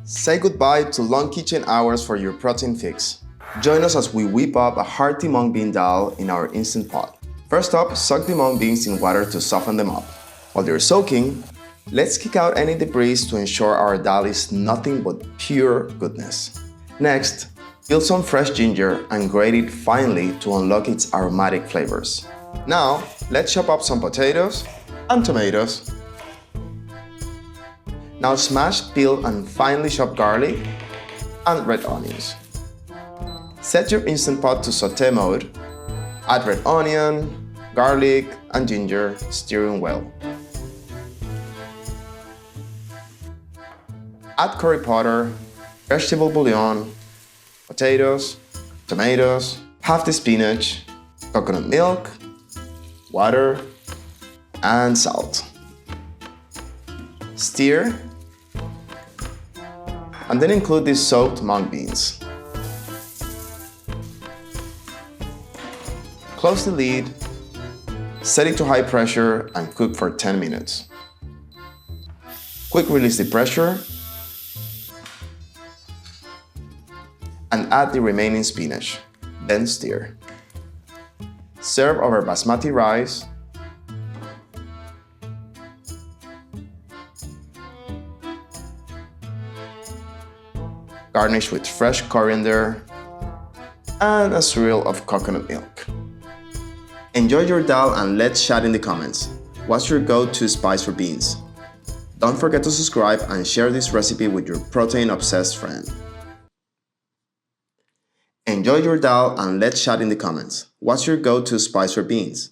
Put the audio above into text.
Say goodbye to long kitchen hours for your protein fix. Join us as we whip up a hearty mung bean dal in our Instant Pot. First up, soak the mung beans in water to soften them up. While they're soaking, let's kick out any debris to ensure our dal is nothing but pure goodness. Next, peel some fresh ginger and grate it finely to unlock its aromatic flavors. Now, let's chop up some potatoes and tomatoes. Now smash, peel, and finely chop garlic and red onions. Set your Instant Pot to sauté mode. Add red onion, garlic, and ginger, stirring well. Add curry powder, vegetable bouillon, potatoes, tomatoes, half the spinach, coconut milk, water, and salt. Stir, and then include the soaked mung beans. Close the lid, set it to high pressure, and cook for 10 minutes. Quick release the pressure and add the remaining spinach, then stir. Serve over basmati rice, garnish with fresh coriander and a swirl of coconut milk. Enjoy your dal and let's chat in the comments. What's your go-to spice for beans? Don't forget to subscribe and share this recipe with your protein-obsessed friend. Enjoy your dal and let's chat in the comments. What's your go-to spice for beans?